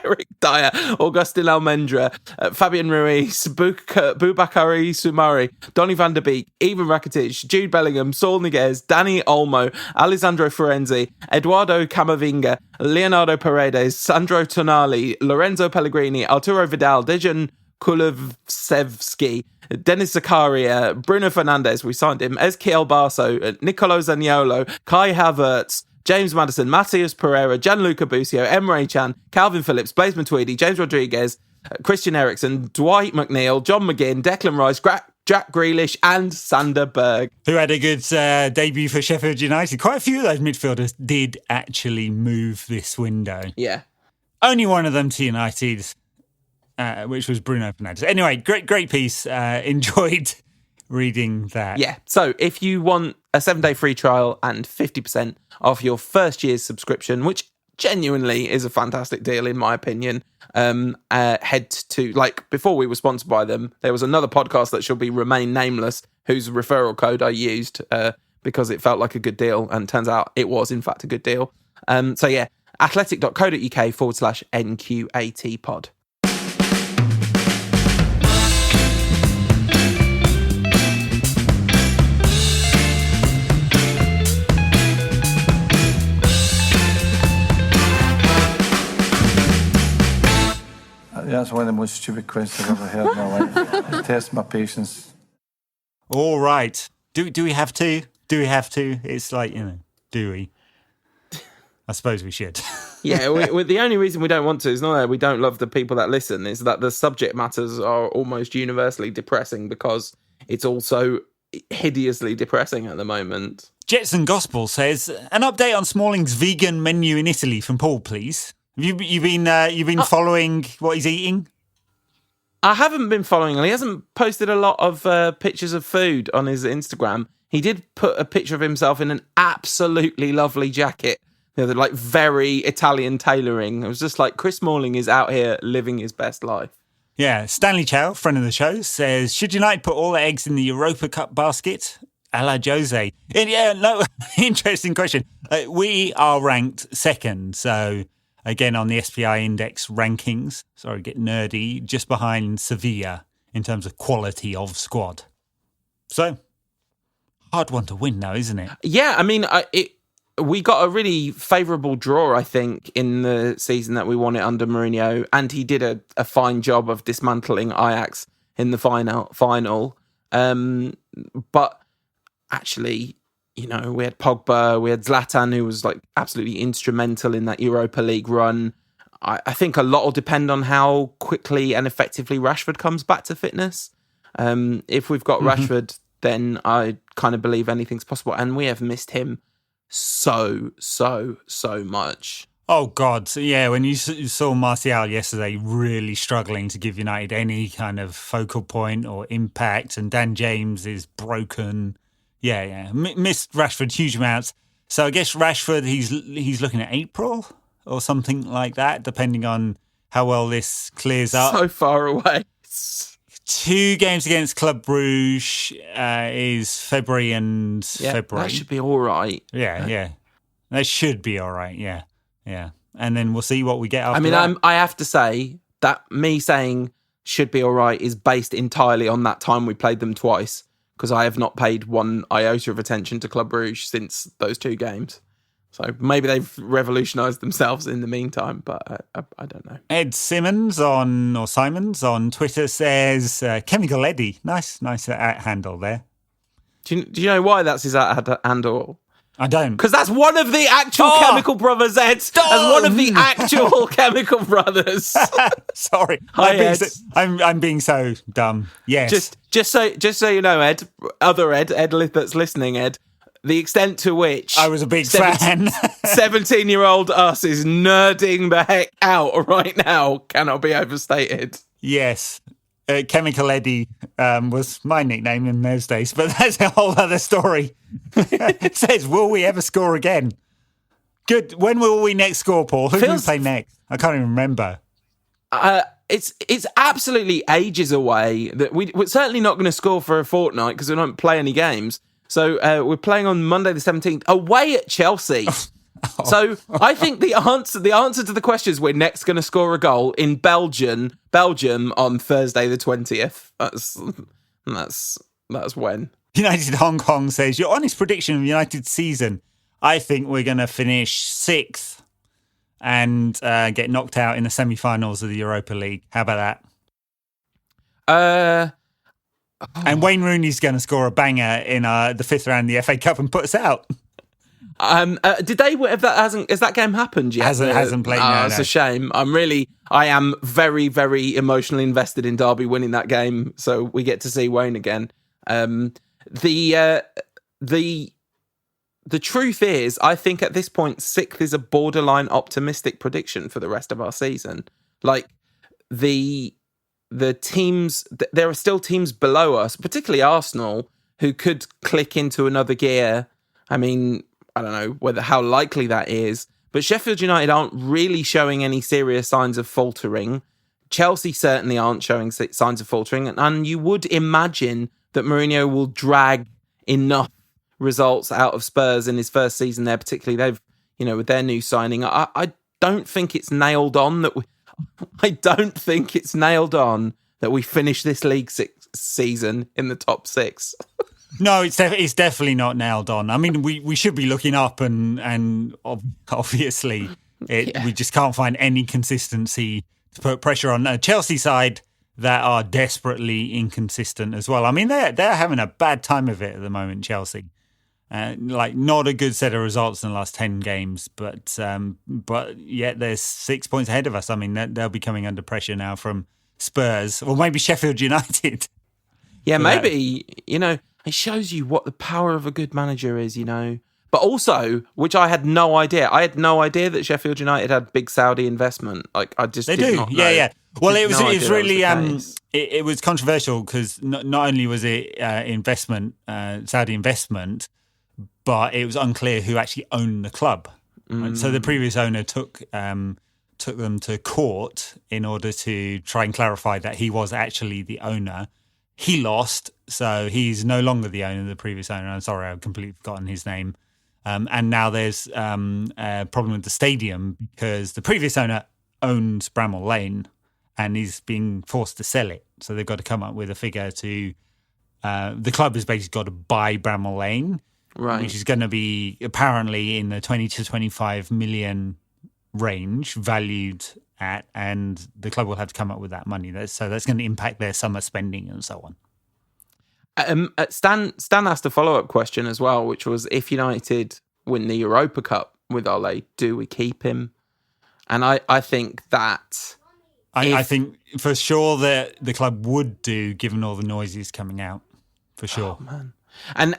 Eric Dyer, Augustin Almendra, Fabian Ruiz, Boubakary Soumare, Donny van der Beek, Ivan Rakitic, Jude Bellingham, Saul Niguez, Dani Olmo, Alessandro Florenzi, Eduardo Camavinga, Leonardo Paredes, Sandro Tonali, Lorenzo Pellegrini, Arturo Vidal, Dejan Kulusevski, Denis Zakaria, Bruno Fernandes, we signed him, Ezequiel Barso, Nicolo Zaniolo, Kai Havertz, James Maddison, Matheus Pereira, Gianluca Busio, Emre Can, Calvin Phillips, Blaise Matuidi, James Rodriguez, Christian Eriksen, Dwight McNeil, John McGinn, Declan Rice, Jack Grealish and Sander Berg. Who had a good debut for Sheffield United. Quite a few of those midfielders did actually move this window. Yeah. Only one of them to United, which was Bruno Fernandes. Anyway, great piece. Enjoyed reading that. Yeah. So if you want a 7-day free trial and 50% off your first year's subscription, which genuinely is a fantastic deal in my opinion, head to, before we were sponsored by them, there was another podcast that shall remain nameless whose referral code I used because it felt like a good deal, and turns out it was in fact a good deal. So yeah, athletic.co.uk/NQAT pod. that's one of the most stupid questions I've ever heard in my life. Test my patience. All right. Do we have to? Do we have to? It's like, do we? I suppose we should. Yeah, the only reason we don't want to is not that we don't love the people that listen, is that the subject matters are almost universally depressing because it's also hideously depressing at the moment. Jetson Gospel says, an update on Smalling's vegan menu in Italy from Paul, please. You've been following what he's eating? I haven't been following him. He hasn't posted a lot of pictures of food on his Instagram. He did put a picture of himself in an absolutely lovely jacket. Like very Italian tailoring. It was just like Chris Smalling is out here living his best life. Yeah, Stanley Chow, friend of the show, says, should United put all their eggs in the Europa Cup basket? A la Jose. Interesting question. We are ranked second, so again on the SPI index rankings, sorry, get nerdy, just behind Sevilla in terms of quality of squad. So, hard one to win now, isn't it? Yeah, I mean, we got a really favourable draw, I think, in the season that we won it under Mourinho, and he did a fine job of dismantling Ajax in the final. But actually, we had Pogba, we had Zlatan, who was like absolutely instrumental in that Europa League run. I think a lot will depend on how quickly and effectively Rashford comes back to fitness. If we've got Rashford, then I kind of believe anything's possible, and we have missed him so much. Oh, God. So, yeah, when you saw Martial yesterday really struggling to give United any kind of focal point or impact, and Dan James is broken. Yeah. Missed Rashford huge amounts. So I guess Rashford, he's looking at April or something like that, depending on how well this clears up. So far away. 2 games against Club Brugge is February and February. That should be all right. Yeah. That should be all right, yeah. And then we'll see what we get after that. I mean, I have to say that me saying should be all right is based entirely on that time we played them twice, because I have not paid one iota of attention to Club Brugge since those 2 games. So maybe they've revolutionised themselves in the meantime, but I don't know. Ed Simons Simons on Twitter says, Chemical Eddie. Nice handle there. Do you know why that's his handle? I don't. Because that's one of the actual Chemical Brothers, Ed. That's one of the actual Chemical Brothers. Sorry. Hi, Ed. I'm being so dumb. Yes. Just so you know, Ed, Ed that's listening, Ed, the extent to which I was a big fan. 17-year-old us is nerding the heck out right now cannot be overstated. Yes. Chemical Eddie was my nickname in those days, but that's a whole other story. It says, will we ever score again? Good. When will we next score, Paul? Who do we play next? I can't even remember. It's absolutely ages away. That we're certainly not going to score for a fortnight because we don't play any games. So we're playing on Monday the 17th away at Chelsea. So I think the answer to the question is we're next going to score a goal in Belgium on Thursday the 20th. That's when. United Hong Kong says, your honest prediction of United's season, I think we're going to finish 6th and get knocked out in the semi-finals of the Europa League. How about that? And Wayne Rooney's going to score a banger in the 5th round of the FA Cup and put us out. Did they? Has that game happened yet? Hasn't played. No, it's a shame. I am very, very emotionally invested in Derby winning that game, so we get to see Wayne again. The truth is, I think at this point, 6th is a borderline optimistic prediction for the rest of our season. Like the teams, there are still teams below us, particularly Arsenal, who could click into another gear. I mean, I don't know how likely that is, but Sheffield United aren't really showing any serious signs of faltering. Chelsea certainly aren't showing signs of faltering, and you would imagine that Mourinho will drag enough results out of Spurs in his first season there, particularly they've, with their new signing. I don't think it's nailed on that we finish this league season in the top 6. No, it's definitely not nailed on. I mean, we should be looking up, and obviously we just can't find any consistency to put pressure on a Chelsea side that are desperately inconsistent as well. I mean, they're having a bad time of it at the moment, Chelsea. Not a good set of results in the last 10 games, but yet they're 6 points ahead of us. I mean, they'll be coming under pressure now from Spurs or maybe Sheffield United. Yeah, maybe, it shows you what the power of a good manager is, But also, which I had no idea. I had no idea that Sheffield United had big Saudi investment. Like, I just did not know. Yeah. Well, it was really it was controversial because not only was it Saudi investment, but it was unclear who actually owned the club. Right? So the previous owner took them to court in order to try and clarify that he was actually the owner. He lost, so he's no longer the owner, the previous owner. I'm sorry, I've completely forgotten his name. And now there's a problem with the stadium because the previous owner owns Bramall Lane and he's being forced to sell it. So they've got to come up with a figure to... the club has basically got to buy Bramall Lane, right, which is going to be apparently in the 20 to 25 million range valued at, and the club will have to come up with that money. So that's going to impact their summer spending and so on. Stan asked a follow-up question as well, which was, if United win the Europa Cup with Ole, do we keep him? And I think that... I think for sure that the club would do, given all the noises coming out, for sure. Oh, man.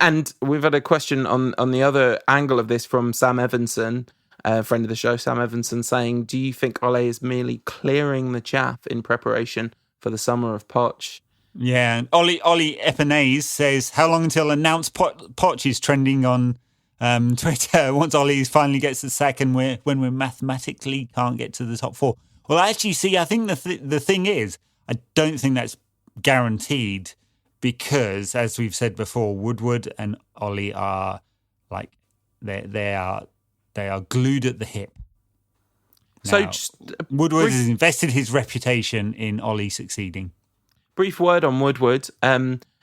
And we've had a question on the other angle of this from Sam Evanson, a friend of the show, Sam Evanson, saying, do you think Ole is merely clearing the chaff in preparation for the summer of Poch? Yeah, and Oli Epinez says, how long until announced Poch is trending on Twitter once Oli finally gets the sack and when we mathematically can't get to the top four? Well, actually, see, I think the thing is, I don't think that's guaranteed because, as we've said before, Woodward and Oli are like they are glued at the hip. Now, so Woodward has invested his reputation in Oli succeeding. Brief word on Woodward.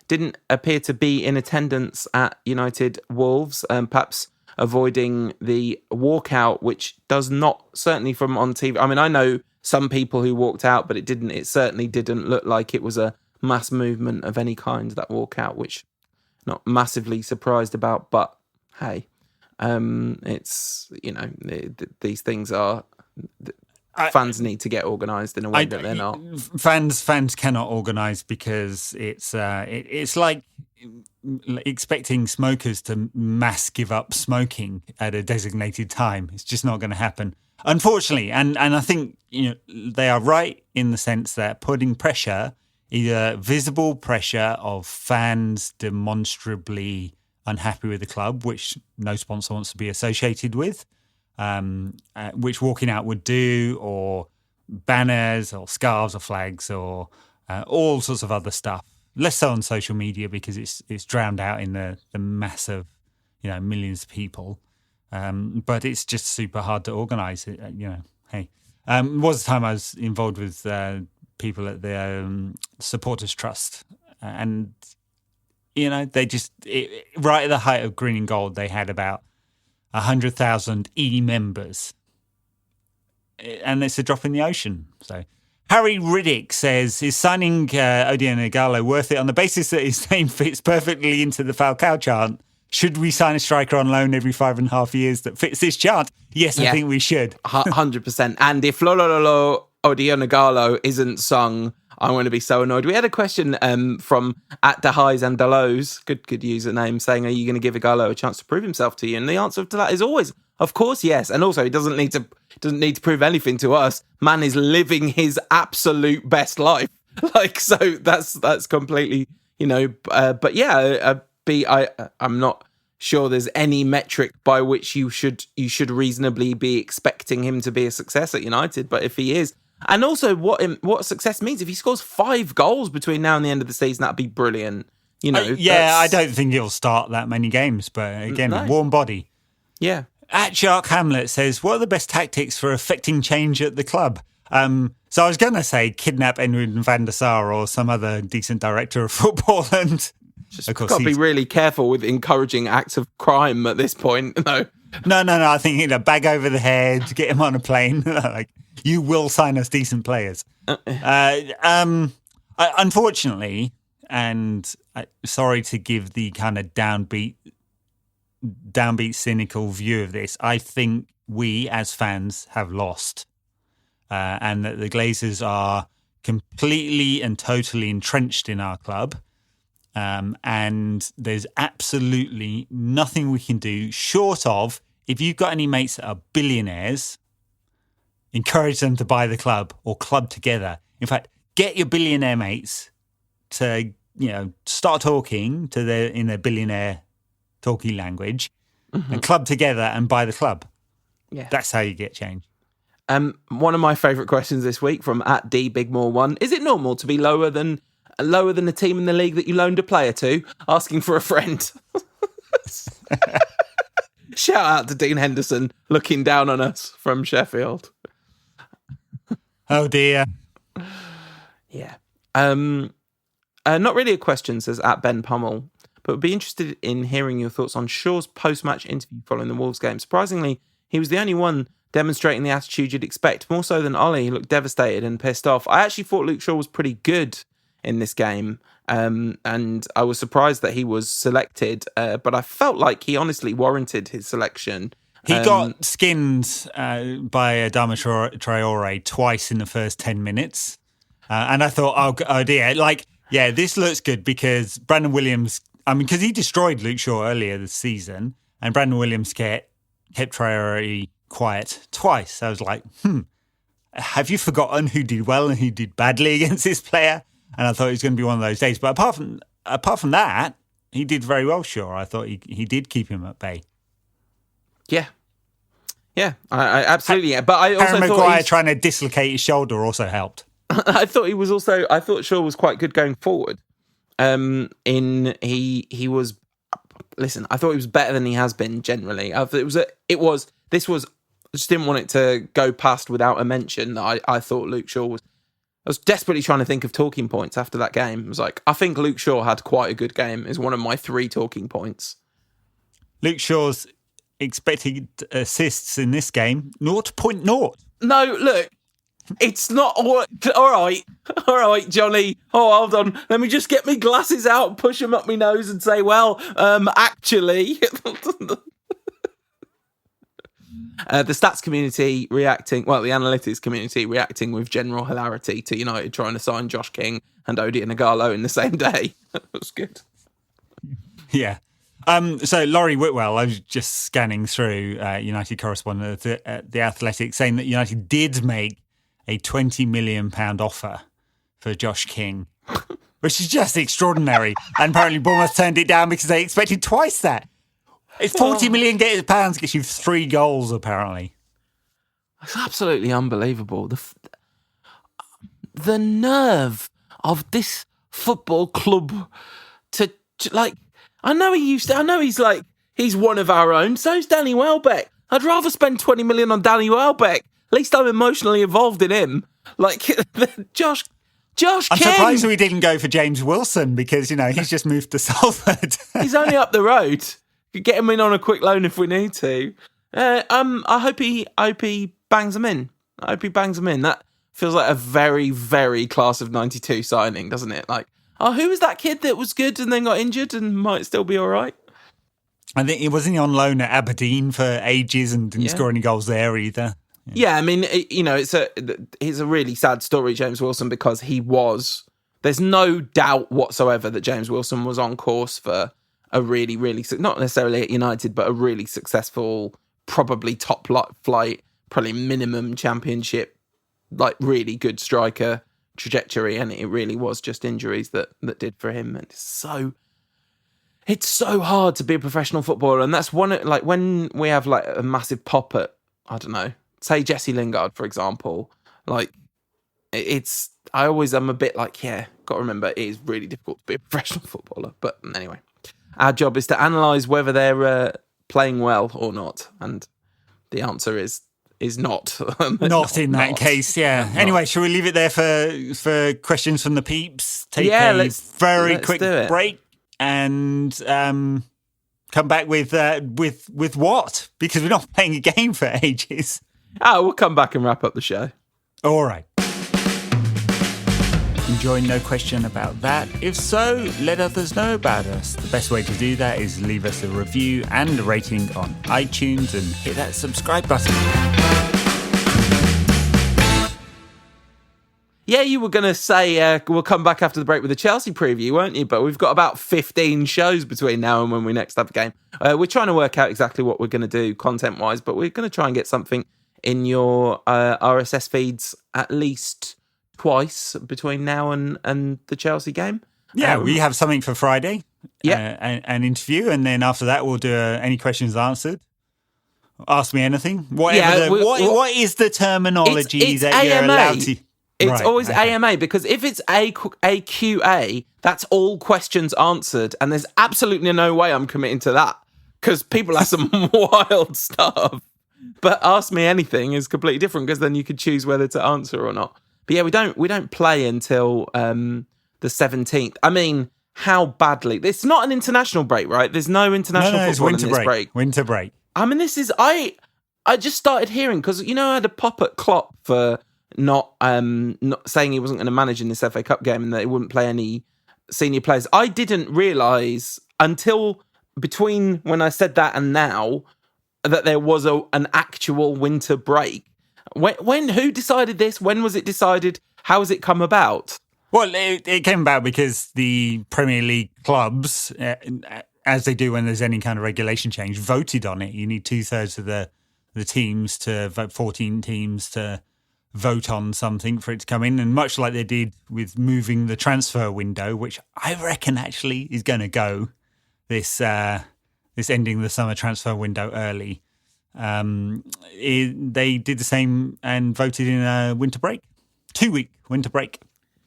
Didn't appear to be in attendance at United Wolves, perhaps avoiding the walkout, which does not, certainly from on TV. I mean, I know some people who walked out, but it certainly didn't look like it was a mass movement of any kind, that walkout, which I'm not massively surprised about, but hey, it's, these things are... fans need to get organised in a way that they're not. Fans cannot organise because it's like expecting smokers to mass give up smoking at a designated time. It's just not going to happen, unfortunately. And I think they are right in the sense that putting pressure, either visible pressure of fans demonstrably unhappy with the club, which no sponsor wants to be associated with, which walking out would do, or banners or scarves or flags or all sorts of other stuff. Less so on social media because it's drowned out in the mass of millions of people. But it's just super hard to organise. Hey, was the time I was involved with people at the Supporters Trust, and they just right at the height of Green and Gold, they had about 100,000 members, and it's a drop in the ocean. So Harry Riddick says, is signing Odion Ighalo worth it on the basis that his name fits perfectly into the Falcao chant? Should we sign a striker on loan every 5.5 years that fits this chant? Yes, yeah. I think we should. 100%. And if Lo Lo Lo Lo Odion Ighalo isn't sung, I'm going to be so annoyed. We had a question from at the highs and the lows, good username, saying, are you going to give Ighalo a chance to prove himself to you? And the answer to that is always, of course, yes. And also, he doesn't need to prove anything to us. Man is living his absolute best life. So that's completely, but yeah, I'm not sure there's any metric by which you should reasonably be expecting him to be a success at United. But if he is, and also what success means, if he scores 5 goals between now and the end of the season, that'd be brilliant. I don't think he'll start that many games, but again, no. Warm body. Yeah. At Shark Hamlet says, what are the best tactics for affecting change at the club? So I was going to say kidnap Edwin van der Sar or some other decent director of football, and just got to be really careful with encouraging acts of crime at this point. No. No. I think, bag over the head, get him on a plane. Like, you will sign us decent players. Unfortunately, and sorry to give the kind of downbeat, cynical view of this, I think we as fans have lost, and that the Glazers are completely and totally entrenched in our club. And there's absolutely nothing we can do short of, if you've got any mates that are billionaires, encourage them to buy the club or club together. In fact, get your billionaire mates to, start talking in their billionaire talky language and club together and buy the club. Yeah. That's how you get change. One of my favourite questions this week from @DBigmore1: is it normal to be lower than a team in the league that you loaned a player to, asking for a friend? Shout out to Dean Henderson looking down on us from Sheffield. Oh dear. Yeah. Not really a question, says @Ben_Pummel, but would be interested in hearing your thoughts on Shaw's post-match interview following the Wolves game. Surprisingly, he was the only one demonstrating the attitude you'd expect, more so than Ollie. He looked devastated and pissed off. I actually thought Luke Shaw was pretty good in this game, and I was surprised that he was selected, but I felt like he honestly warranted his selection. He got skinned by Adama Traore twice in the first 10 minutes, and I thought, oh dear, this looks good because Brandon Williams, because he destroyed Luke Shaw earlier this season, and Brandon Williams kept Traore quiet twice. I was like, have you forgotten who did well and who did badly against this player? And I thought it was going to be one of those days. But apart from that, he did very well, Shaw. I thought he did keep him at bay. Yeah, I absolutely. But I also Harry thought Maguire trying to dislocate his shoulder also helped. I thought Shaw was quite good going forward. He was. Listen, I thought he was better than he has been generally. I just didn't want it to go past without a mention that I thought Luke Shaw was. I was desperately trying to think of talking points after that game. I was like, I think Luke Shaw had quite a good game, is one of my 3 talking points. Luke Shaw's expected assists in this game, 0.0. No, look, it's not all right, Johnny. Oh, hold on. Let me just get my glasses out, push them up my nose and say, well, actually... the stats community the analytics community reacting with general hilarity to United trying to sign Josh King and Odion Ighalo in the same day. That was good. Yeah. So Laurie Whitwell, I was just scanning through United correspondent at The Athletic, saying that United did make a £20 million offer for Josh King, which is just extraordinary. And apparently Bournemouth turned it down because they expected twice that. It's £40 million gets you 3 goals, apparently. It's absolutely unbelievable. The nerve of this football club to I know he's one of our own. So's Danny Welbeck. I'd rather spend 20 million on Danny Welbeck. At least I'm emotionally involved in him. Josh I'm King. surprised we didn't go for James Wilson because, he's just moved to Salford. He's only up the road. Could get him in on a quick loan if we need to. I hope he bangs him in. That feels like a very, very class of 92 signing, doesn't it? Who was that kid that was good and then got injured and might still be all right? I think he wasn't on loan at Aberdeen for ages and didn't score any goals there either. Yeah, it's a really sad story, James Wilson, because there's no doubt whatsoever that James Wilson was on course for a really, really, not necessarily at United, but a really successful, probably top flight, probably minimum championship, really good striker trajectory. And it really was just injuries that did for him. And it's so hard to be a professional footballer. And that's when we have a massive pop at, I don't know, say Jesse Lingard, for example, I'm a bit got to remember, it is really difficult to be a professional footballer. But anyway. Our job is to analyse whether they're playing well or not, and the answer is not. Not in that case, yeah. Anyway, shall we leave it there for questions from the peeps? Take a very quick break, and Come back with what? Because we're not playing a game for ages. Oh, we'll come back and wrap up the show. All right. Enjoying no question about that? If so, let others know about us. The best way to do that is leave us a review and a rating on iTunes and hit that subscribe button. Yeah, you were going to say we'll come back after the break with a Chelsea preview, weren't you? But we've got about 15 shows between now and when we next have a game. We're trying to work out exactly what we're going to do content-wise, but we're going to try and get something in your RSS feeds at least twice between now and the Chelsea game. Yeah, we have something for Friday, an interview, and then after that we'll do any questions answered. Ask me anything. Whatever. What is the terminology it's that AMA. you're allowed to... It's always AMA, because if it's AQA, that's all questions answered, and there's absolutely no way I'm committing to that, because people have some wild stuff. But Ask Me Anything is completely different, because then you could choose whether to answer or not. But yeah, we don't play until the 17th. I mean, how badly? It's not an international break, right? There's no international football in this break. Winter break. I mean, this is... I just started hearing, because, I had a pop at Klopp for... Not saying he wasn't going to manage in this FA Cup game and that he wouldn't play any senior players. I didn't realise until between when I said that and now that there was an actual winter break. When who decided this? When was it decided? How has it come about? Well, it came about because the Premier League clubs, as they do when there's any kind of regulation change, voted on it. You need 2/3 of the teams to vote, 14 teams to vote on something for it to come in, and much like they did with moving the transfer window, which I reckon actually is going to go this ending the summer transfer window early. They did the same and voted in a winter break, 2-week winter break.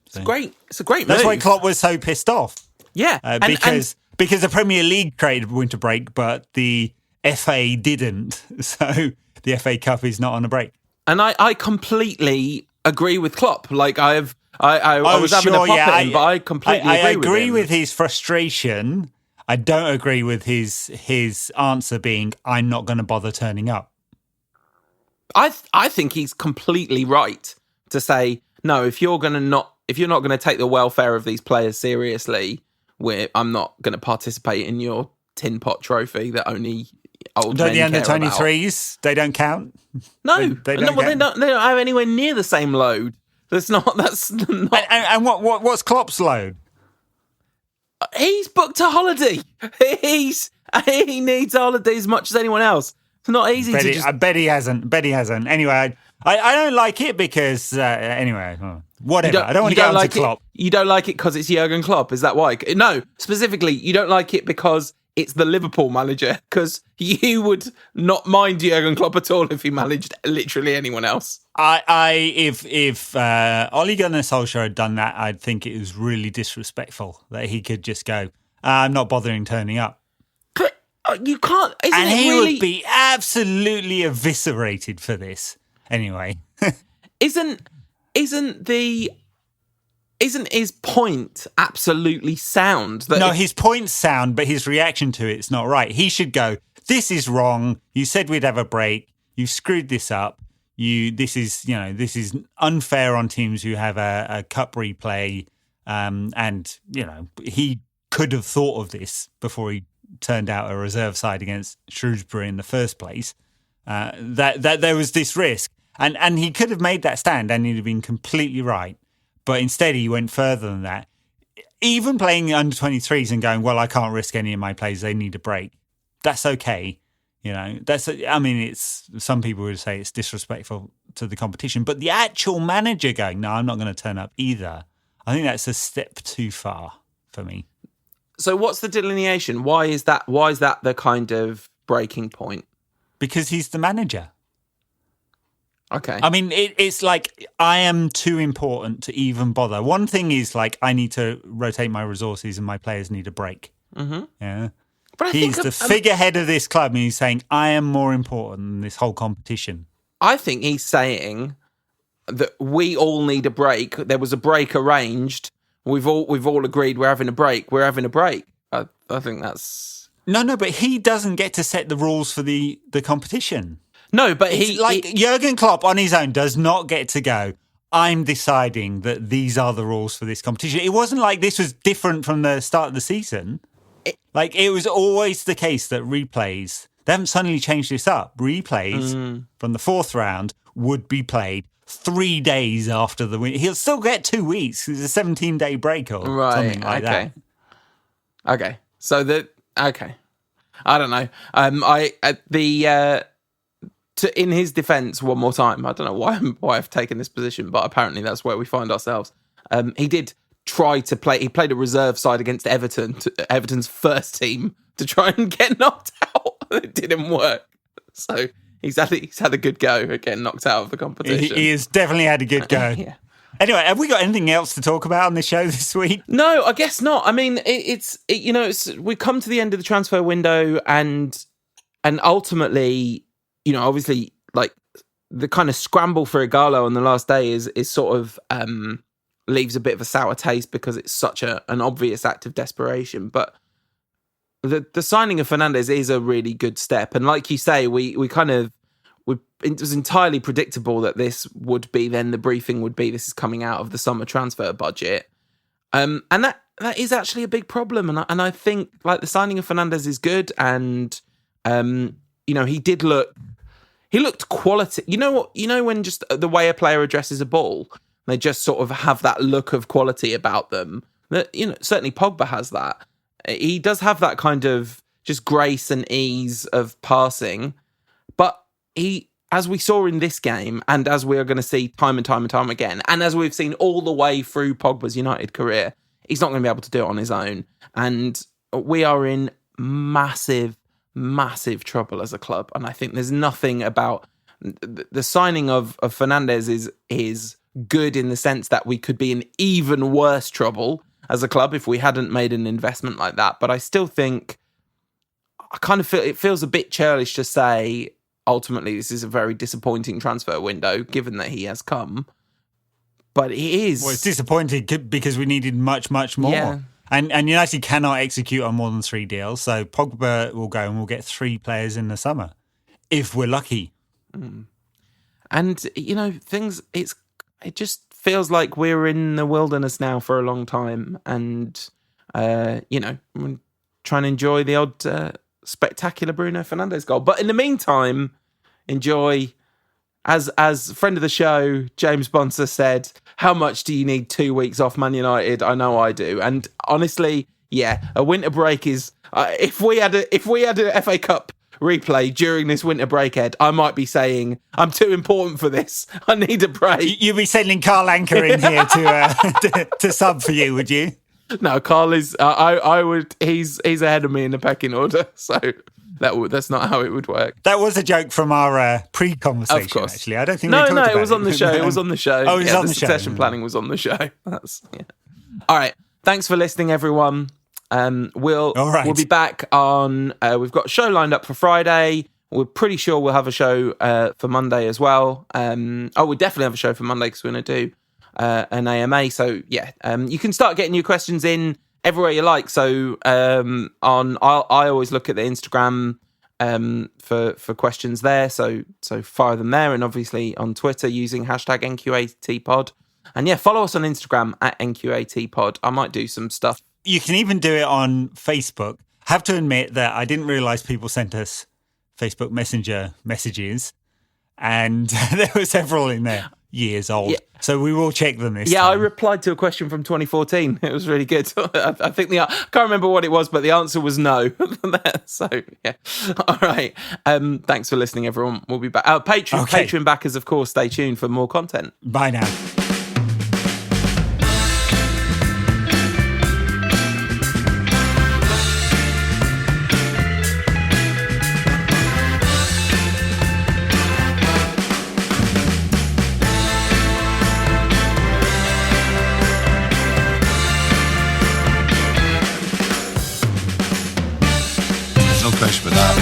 So, it's great. It's a great move. That's why Klopp was so pissed off. Yeah, because the Premier League created a winter break, but the FA didn't. So the FA Cup is not on a break. And I completely agree with Klopp. Like I was having a pop at him, but I completely agree with him. I agree with his frustration. I don't agree with his answer being, "I'm not going to bother turning up." I think he's completely right to say no. If you're not going to take the welfare of these players seriously, I'm not going to participate in your tin pot trophy that only old men care about. The under-23s, they don't count. No, they don't have anywhere near the same load. That's not. And what's Klopp's load? He's booked a holiday. He needs a holiday as much as anyone else. It's not easy I bet he hasn't. Anyway, I don't like it because whatever. I don't want to get onto Klopp. You don't like it because it's Jurgen Klopp. Is that why? No, specifically, you don't like it because it's the Liverpool manager, because you would not mind Jurgen Klopp at all if he managed literally anyone else. If Ole Gunnar Solskjaer had done that, I'd think it was really disrespectful that he could just go, "I'm not bothering turning up." But you can't. And he would be absolutely eviscerated for this. Anyway, isn't his point absolutely sound? No, his point's sound, but his reaction to it's not right. He should go, "This is wrong. You said we'd have a break. You screwed this up. This is unfair on teams who have a cup replay." And he could have thought of this before he turned out a reserve side against Shrewsbury in the first place. That there was this risk, and he could have made that stand, and he'd have been completely right. But instead, he went further than that. Even playing under 23s and going, "Well, I can't risk any of my players. They need a break." That's okay. It's some people would say it's disrespectful to the competition, but the actual manager going, "No, I'm not going to turn up either." I think that's a step too far for me. So, what's the delineation? Why is that the kind of breaking point? Because he's the manager. Okay. I mean, it's like, I am too important to even bother. One thing is like, I need to rotate my resources and my players need a break. Mm-hmm. Yeah. But he's the figurehead of this club, and he's saying, "I am more important than this whole competition." I think he's saying that we all need a break. There was a break arranged. We've all agreed we're having a break. We're having a break. I think that's No, but he doesn't get to set the rules for the competition. No, but Jurgen Klopp on his own does not get to go, I'm deciding that these are the rules for this competition. It wasn't like this was different from the start of the season. It was always the case that replays, they haven't suddenly changed this up. Replays from the fourth round would be played 3 days after the win. He'll still get 2 weeks. It's a 17-day break or something like that. Okay. So I don't know. In his defence, one more time, I don't know why I've taken this position, but apparently that's where we find ourselves. He did try to play. He played a reserve side against Everton, Everton's first team, to try and get knocked out. It didn't work. So he's had a good go at getting knocked out of the competition. He has definitely had a good go. Yeah. Anyway, have we got anything else to talk about on this show this week? No, I guess not. I mean, we come to the end of the transfer window, and ultimately, obviously, like the kind of scramble for Ighalo on the last day is sort of leaves a bit of a sour taste because it's such an obvious act of desperation. But the signing of Fernandes is a really good step, and like you say, it was entirely predictable that this would be then the briefing would be this is coming out of the summer transfer budget, and that is actually a big problem. And I think like the signing of Fernandes is good, and he looked quality. When just the way a player addresses a ball, they just sort of have that look of quality about them. That certainly Pogba has that. He does have that kind of just grace and ease of passing, but he, as we saw in this game, and as we are going to see time and time and time again, and as we've seen all the way through Pogba's United career, he's not going to be able to do it on his own. And we are in massive, massive trouble as a club. And I think there's nothing about the signing of Fernandes is good in the sense that we could be in even worse trouble as a club if we hadn't made an investment like that. But I still think I kind of feel it feels a bit churlish to say ultimately this is a very disappointing transfer window given that he has come. But it is. Well, it's disappointing because we needed much, much more. Yeah. And United cannot execute on more than 3 deals. So Pogba will go and we'll get 3 players in the summer if we're lucky. And, it just feels like we're in the wilderness now for a long time. And, we're trying to enjoy the odd spectacular Bruno Fernandes goal. But in the meantime, enjoy, as friend of the show, James Bonser said, how much do you need 2 weeks off Man United? I know I do. And honestly, yeah, a winter break is, if we had a FA Cup replay during this winter break, Ed, I might be saying, I'm too important for this. I need a break. You'd be sending Carl Anker in here to sub for you, would you? No, Carl is, I would, he's ahead of me in the pecking order. So that's not how it would work. That was a joke from our pre-conversation, of course. Actually. I don't think we talked about it. No, it was on the show. It was on the show. Oh, it was on the show. Succession planning was on the show. All right. Thanks for listening, everyone. We'll be back on, we've got a show lined up for Friday. We're pretty sure we'll have a show for Monday as well. We'll definitely have a show for Monday because we're going to do an AMA. So, yeah, you can start getting your questions in everywhere you like. So I always look at the Instagram for questions there. So fire them there, and obviously on Twitter using hashtag NQATpod. And yeah, follow us on Instagram at NQATpod. I might do some stuff. You can even do it on Facebook. I have to admit that I didn't realise people sent us Facebook Messenger messages, and there were several in there years old. Yeah. So we will check them this time. I replied to a question from 2014. It was really good. I think I can't remember what it was, but the answer was no. So, yeah. All right. Thanks for listening, everyone. We'll be back. Patreon backers, of course, stay tuned for more content. Bye now. For that.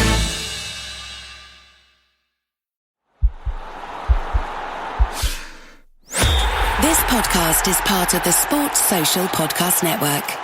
This podcast is part of the Sports Social Podcast Network.